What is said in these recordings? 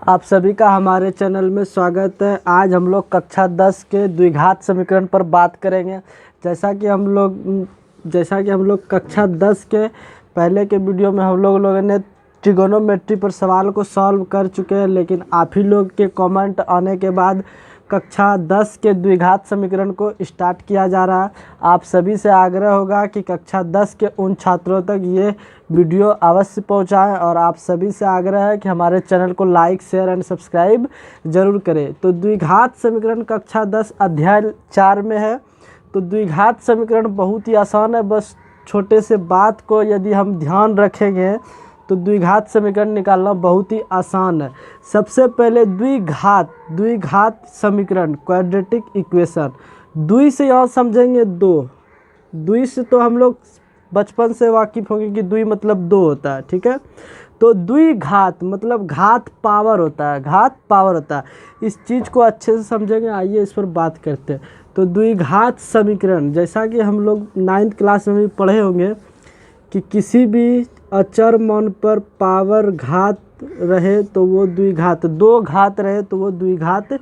आप सभी का हमारे चैनल में स्वागत है। आज हम लोग कक्षा 10 के द्विघात समीकरण पर बात करेंगे। जैसा कि हम लोग कक्षा 10 के पहले के वीडियो में हम लोगों ने ट्रिगोनोमेट्री पर सवाल को सॉल्व कर चुके हैं, लेकिन आप ही लोग के कमेंट आने के बाद कक्षा 10 के द्विघात समीकरण को स्टार्ट किया जा रहा है। आप सभी से आग्रह होगा कि कक्षा 10 के उन छात्रों तक ये वीडियो अवश्य पहुंचाएं और आप सभी से आग्रह है कि हमारे चैनल को लाइक, शेयर एंड सब्सक्राइब ज़रूर करें। तो द्विघात समीकरण कक्षा 10 अध्याय 4 में है। तो द्विघात समीकरण बहुत ही आसान है, बस छोटे से बात को यदि हम ध्यान रखेंगे तो द्विघात समीकरण निकालना बहुत ही आसान है। सबसे पहले द्विघात समीकरण क्वाड्रेटिक इक्वेशन, द्वि से यहाँ समझेंगे दो। द्वि से तो हम लोग बचपन से वाकिफ़ होंगे कि द्वि मतलब दो होता है, ठीक है। तो द्विघात मतलब घात पावर होता है, इस चीज़ को अच्छे से समझेंगे। आइए इस पर बात करते हैं। तो द्विघात समीकरण, जैसा कि हम लोग 9th क्लास में भी पढ़े होंगे कि किसी भी अचर मान पर पावर घात रहे तो वो द्विघात, दो घात रहे तो वो द्विघात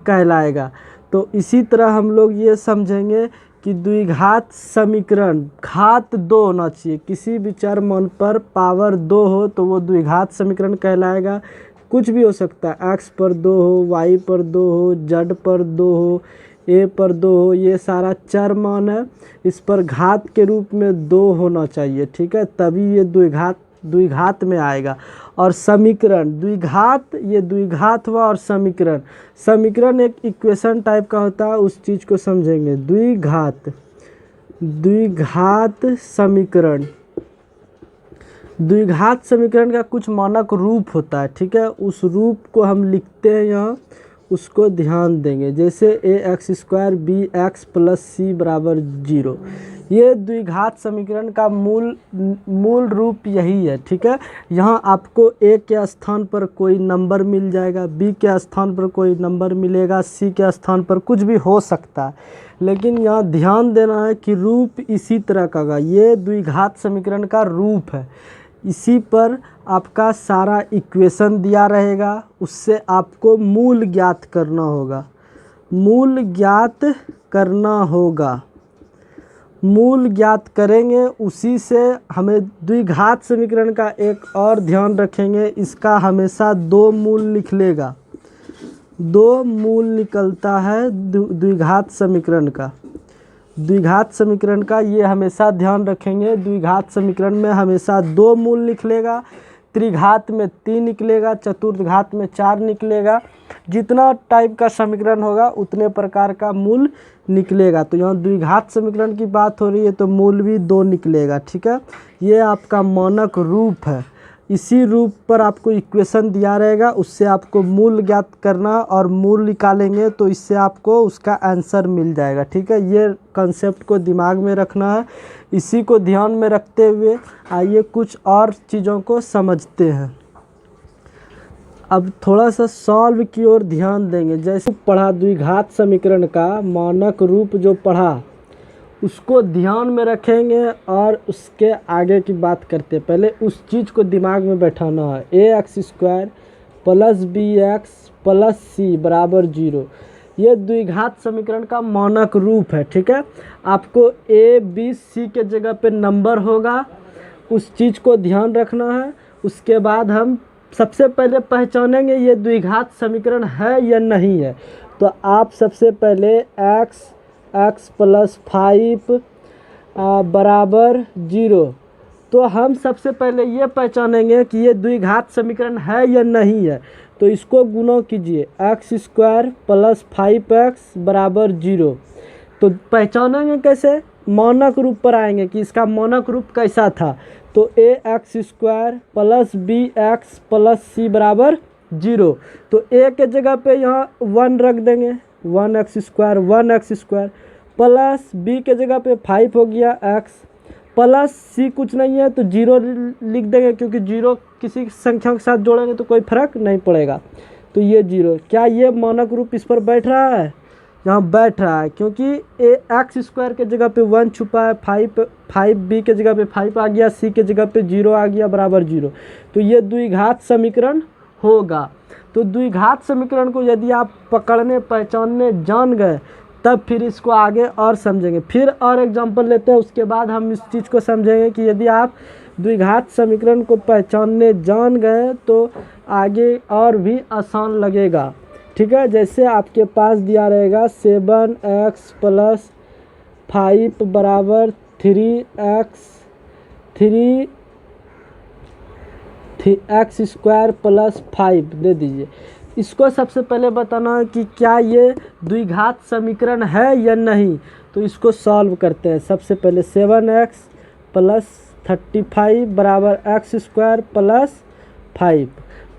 कहलाएगा। तो इसी तरह हम लोग ये समझेंगे कि द्विघात समीकरण घात दो होना चाहिए। किसी भी चर मान पर पावर दो हो तो वो द्विघात समीकरण कहलाएगा। कुछ भी हो सकता है, x पर दो हो, y पर दो हो, z पर दो हो, a पर दो हो, ये सारा चर मान है, इस पर घात के रूप में दो होना चाहिए, ठीक है, तभी ये द्विघात में आएगा। और समीकरण द्विघात, ये द्विघात हुआ। और समीकरण एक इक्वेशन टाइप का होता है, उस चीज़ को समझेंगे। द्विघात समीकरण का कुछ मानक रूप होता है, ठीक है। उस रूप को हम लिखते हैं यहाँ, उसको ध्यान देंगे। जैसे ax² bx + c = 0, ये द्विघात समीकरण का मूल रूप यही है, ठीक है। यहाँ आपको a के स्थान पर कोई नंबर मिल जाएगा, b के स्थान पर कोई नंबर मिलेगा, c के स्थान पर कुछ भी हो सकता है, लेकिन यहाँ ध्यान देना है कि रूप इसी तरह का होगा। ये द्विघात समीकरण का रूप है, इसी पर आपका सारा इक्वेशन दिया रहेगा, उससे आपको मूल ज्ञात करना होगा। मूल ज्ञात करेंगे, उसी से हमें द्विघात समीकरण का एक और ध्यान रखेंगे, इसका हमेशा दो मूल निकलेगा। दो मूल निकलता है द्विघात समीकरण का, ये हमेशा ध्यान रखेंगे। द्विघात समीकरण में हमेशा दो मूल निकलेगा। त्रिघात में 3 निकलेगा, चतुर्घात में 4 निकलेगा। जितना टाइप का समीकरण होगा उतने प्रकार का मूल निकलेगा। तो यहाँ द्विघात समीकरण की बात हो रही है तो मूल भी 2 निकलेगा, ठीक है। ये आपका मानक रूप है, इसी रूप पर आपको इक्वेशन दिया रहेगा, उससे आपको मूल ज्ञात करना और मूल निकालेंगे तो इससे आपको उसका आंसर मिल जाएगा, ठीक है। ये कंसेप्ट को दिमाग में रखना है। इसी को ध्यान में रखते हुए आइए कुछ और चीज़ों को समझते हैं। अब थोड़ा सा सॉल्व की ओर ध्यान देंगे। जैसे पढ़ा द्विघात समीकरण का मानक रूप जो पढ़ा, उसको ध्यान में रखेंगे और उसके आगे की बात करते हैं। पहले उस चीज़ को दिमाग में बैठाना है। ax² + bx + c = 0, ये द्विघात समीकरण का मानक रूप है, ठीक है। आपको a b c के जगह पे नंबर होगा, उस चीज़ को ध्यान रखना है। उसके बाद हम सबसे पहले पहचानेंगे ये द्विघात समीकरण है या नहीं है। तो आप सबसे पहले x + 5 = 0, तो हम सबसे पहले ये पहचानेंगे कि ये द्विघात समीकरण है या नहीं है। तो इसको गुणा कीजिए, x² + 5x = 0। तो पहचानेंगे कैसे? मानक रूप पर आएंगे कि इसका मानक रूप कैसा था। तो ax² + bx + c = 0, तो a के जगह पे यहाँ 1 रख देंगे, 1x² प्लस b के जगह पे 5 हो गया x, प्लस c कुछ नहीं है तो 0 लिख देंगे, क्योंकि 0 किसी संख्या के साथ जोड़ेंगे तो कोई फर्क नहीं पड़ेगा। तो ये 0, क्या ये मानक रूप इस पर बैठ रहा है? यहाँ बैठ रहा है, क्योंकि x² के जगह पे 1 छुपा है, 5b के जगह पे 5 आ गया, c के जगह पे 0 आ गया, बराबर 0। तो ये द्विघात समीकरण होगा। तो द्विघात समीकरण को यदि आप पकड़ने पहचानने जान गए तब फिर इसको आगे और समझेंगे। फिर और एग्जांपल लेते हैं, उसके बाद हम इस चीज़ को समझेंगे कि यदि आप द्विघात समीकरण को पहचानने जान गए तो आगे और भी आसान लगेगा। ठीक है, जैसे आपके पास दिया रहेगा 7x + 5 बराबर 3x² + 5 दे दीजिए। इसको सबसे पहले बताना कि क्या ये द्विघात समीकरण है या नहीं। तो इसको सॉल्व करते हैं। सबसे पहले 7x + 35 बराबर x² + 5।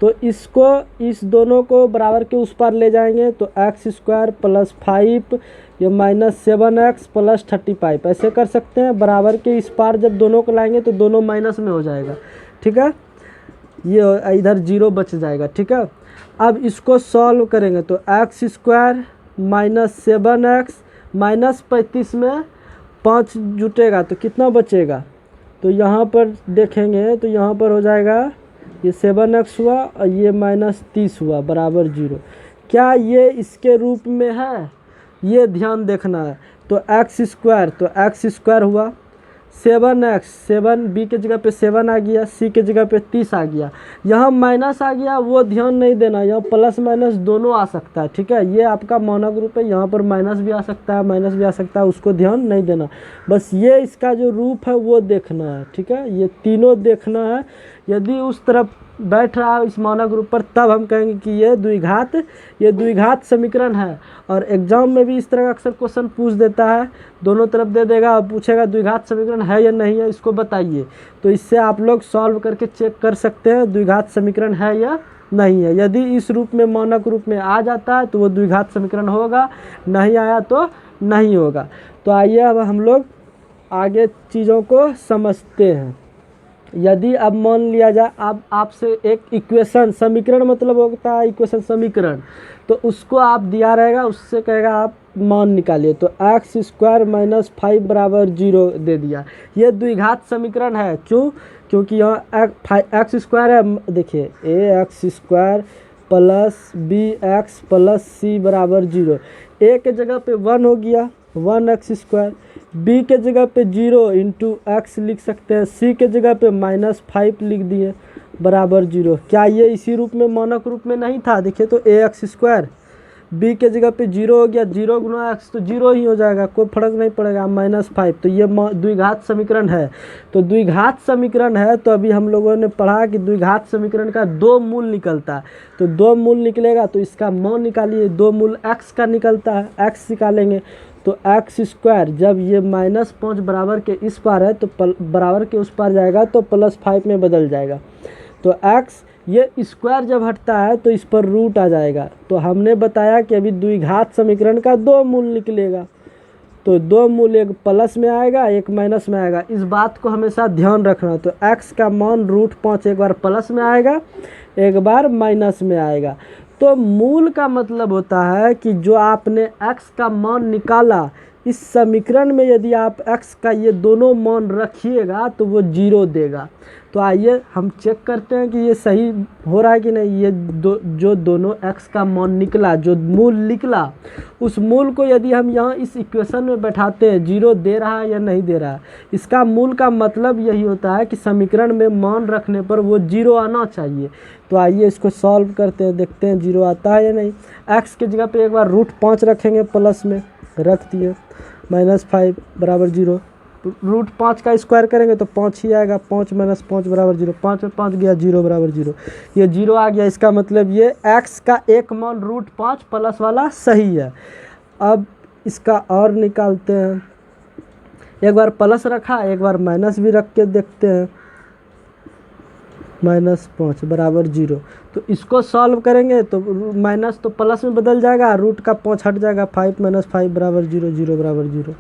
तो इसको इस दोनों को बराबर के उस पार ले जाएंगे तो x² + 5 ये -7x + 35 ऐसे कर सकते हैं। बराबर के इस पार जब दोनों को लाएंगे तो दोनों माइनस में हो जाएगा। ठीक है, ये इधर 0 बच जाएगा। ठीक है, अब इसको सॉल्व करेंगे तो x² - 7x -35 में 5 जुटेगा तो कितना बचेगा। तो यहाँ पर देखेंगे तो यहाँ पर हो जाएगा ये 7x हुआ और ये -30 हुआ बराबर 0। क्या ये इसके रूप में है, ये ध्यान देखना है। तो x² हुआ 7x, 7 b के जगह पे 7 आ गया, c के जगह पे 30 आ गया। यहाँ माइनस आ गया, वो ध्यान नहीं देना, यहाँ प्लस माइनस दोनों आ सकता है। ठीक है, ये आपका मानक रूप है, यहाँ पर माइनस भी आ सकता है माइनस भी आ सकता है, उसको ध्यान नहीं देना। बस ये इसका जो रूप है वो देखना है। ठीक है, ये तीनों देखना है। यदि उस तरफ बैठ रहा है इस मानक रूप पर तब हम कहेंगे कि ये द्विघात समीकरण है। और एग्जाम में भी इस तरह का अक्सर क्वेश्चन पूछ देता है, दोनों तरफ दे देगा और पूछेगा द्विघात समीकरण है या नहीं है, इसको बताइए। तो इससे आप लोग सॉल्व करके चेक कर सकते हैं द्विघात समीकरण है या नहीं है। यदि इस रूप में मानक रूप में आ जाता है तो वो द्विघात समीकरण होगा, नहीं आया तो नहीं होगा। तो आइए अब हम लोग आगे चीज़ों को समझते हैं। यदि अब मान लिया जाए अब आपसे एक इक्वेशन, समीकरण मतलब होता है इक्वेशन समीकरण, तो उसको आप दिया रहेगा, उससे कहेगा आप मान निकालिए। तो x² - 5 बराबर 0 दे दिया। ये द्विघात समीकरण है। क्यों? क्योंकि यहाँ x² है। देखिए ax² + bx + c बराबर 0। a के जगह पे 1 हो गया 1x², b के जगह पे 0 × x लिख सकते हैं, c के जगह पे -5 लिख दिए बराबर 0। क्या ये इसी रूप में मानक रूप में नहीं था? देखिए तो ax², b के जगह पे 0 हो गया, 0 × x तो 0 ही हो जाएगा, कोई फर्क नहीं पड़ेगा, -5। तो ये द्विघात समीकरण है। तो द्विघात समीकरण है तो अभी हम लोगों ने पढ़ा कि द्विघात समीकरण का 2 मूल निकलता है। तो 2 मूल निकलेगा तो इसका मान निकालिए। 2 मूल x का निकलता है, x निकालेंगे तो x² जब ये -5 बराबर के इस पार है तो बराबर के उस पार जाएगा तो +5 में बदल जाएगा। तो x ये स्क्वायर जब हटता है तो इस पर रूट आ जाएगा। तो हमने बताया कि अभी द्विघात समीकरण का 2 मूल निकलेगा। तो 2 मूल, एक प्लस में आएगा एक माइनस में आएगा, इस बात को हमेशा ध्यान रखना। तो x का मान √5 एक बार प्लस में आएगा एक बार माइनस में आएगा। तो मूल का मतलब होता है कि जो आपने x का मान निकाला इस समीकरण में यदि आप x का ये दोनों मान रखिएगा तो वो 0 देगा। तो आइए हम चेक करते हैं कि ये सही हो रहा है कि नहीं। ये जो दोनों x का मान निकला, जो मूल निकला, उस मूल को यदि हम यहाँ इस इक्वेशन में बैठाते हैं 0 दे रहा है या नहीं दे रहा है। इसका मूल का मतलब यही होता है कि समीकरण में मान रखने पर वो 0 आना चाहिए। तो आइए इसको सॉल्व करते हैं, देखते हैं 0 आता है या नहीं। x के जगह पे एक बार √5 रखेंगे, प्लस में रख दिए, -5 बराबर 0। √5 का स्क्वायर करेंगे तो 5 ही आएगा, 5 - 5 बराबर 0, 5 में 5 गया 0 बराबर 0। ये 0 आ गया, इसका मतलब ये x का एक मान √5 प्लस वाला सही है। अब इसका और निकालते हैं। एक बार प्लस रखा, एक बार माइनस भी रख के देखते हैं। -5 बराबर 0। तो इसको सॉल्व करेंगे तो माइनस तो प्लस में बदल जाएगा, रूट का 5 हट जाएगा, 5 - 5 बराबर 0, 0 बराबर 0।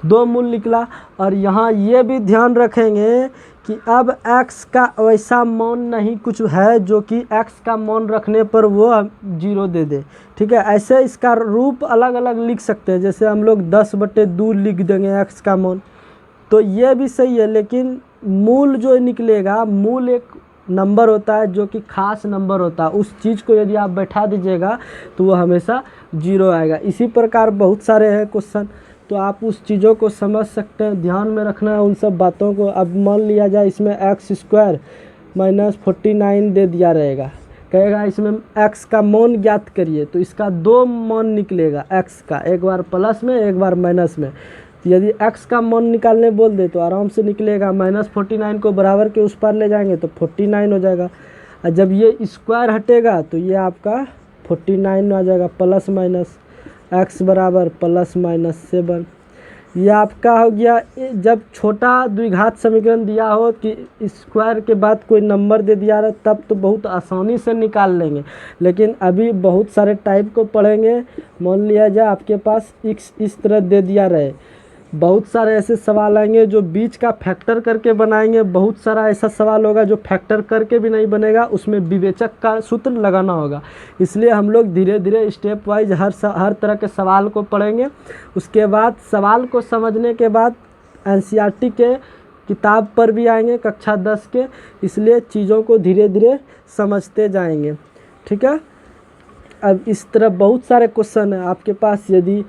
2 मूल निकला। और यहाँ ये भी ध्यान रखेंगे कि अब x का वैसा मान नहीं कुछ है जो कि x का मान रखने पर वो 0 दे दे। ठीक है, ऐसे इसका रूप अलग अलग लिख सकते हैं। जैसे हम लोग 10/2 लिख देंगे x का मान, तो ये भी सही है। लेकिन मूल जो निकलेगा, मूल एक नंबर होता है जो कि खास नंबर होता है, उस चीज़ को यदि आप बैठा दीजिएगा तो वो हमेशा 0 आएगा। इसी प्रकार बहुत सारे हैं क्वेश्चन, तो आप उस चीज़ों को समझ सकते हैं, ध्यान में रखना है उन सब बातों को। अब मान लिया जाए इसमें x² माइनस 49 दे दिया रहेगा, कहेगा इसमें x का मान ज्ञात करिए, तो इसका 2 मान निकलेगा x का, एक बार प्लस में एक बार माइनस में। तो यदि x का मान निकालने बोल दे तो आराम से निकलेगा, -49 को बराबर के उस पार ले जाएंगे तो 49 हो जाएगा, और जब ये स्क्वायर हटेगा तो ये आपका 49 आ जाएगा, प्लस माइनस x बराबर ±7। ये आपका हो गया। जब छोटा द्विघात समीकरण दिया हो कि स्क्वायर के बाद कोई नंबर दे दिया रहा तब तो बहुत आसानी से निकाल लेंगे, लेकिन अभी बहुत सारे टाइप को पढ़ेंगे। मान लिया जाए आपके पास x इस तरह दे दिया रहे, बहुत सारे ऐसे सवाल आएंगे जो बीच का फैक्टर करके बनाएंगे, बहुत सारा ऐसा सवाल होगा जो फैक्टर करके भी नहीं बनेगा, उसमें विवेचक का सूत्र लगाना होगा। इसलिए हम लोग धीरे धीरे स्टेप वाइज हर तरह के सवाल को पढ़ेंगे। उसके बाद सवाल को समझने के बाद एनसीईआरटी के किताब पर भी आएंगे कक्षा 10 के, इसलिए चीज़ों को धीरे धीरे समझते जाएंगे, ठीक है। अब इस तरह बहुत सारे क्वेश्चन हैं आपके पास। यदि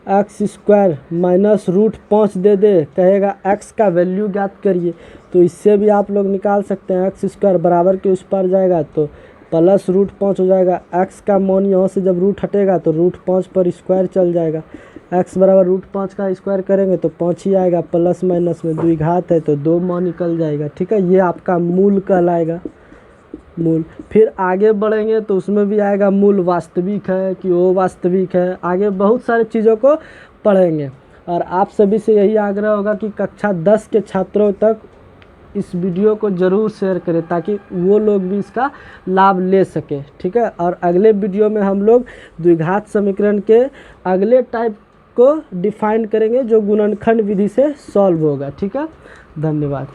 x² माइनस √5 दे दे, कहेगा x का वैल्यू ज्ञात करिए, तो इससे भी आप लोग निकाल सकते हैं। x² बराबर के उस पर जाएगा तो प्लस √5 हो जाएगा, x का मान यहाँ से जब रूट हटेगा तो √5 पर स्क्वायर चल जाएगा, x बराबर √5 का स्क्वायर करेंगे तो 5 ही आएगा, प्लस माइनस में द्विघात है तो 2 मान निकल जाएगा, ठीक है। ये आपका मूल कहलाएगा, मूल। फिर आगे बढ़ेंगे तो उसमें भी आएगा मूल वास्तविक है कि वो वास्तविक है, आगे बहुत सारी चीज़ों को पढ़ेंगे। और आप सभी से यही आग्रह होगा कि कक्षा 10 के छात्रों तक इस वीडियो को ज़रूर शेयर करें ताकि वो लोग भी इसका लाभ ले सके, ठीक है। और अगले वीडियो में हम लोग द्विघात समीकरण के अगले टाइप को डिफाइन करेंगे जो गुणनखंड विधि से सॉल्व होगा, ठीक है। धन्यवाद।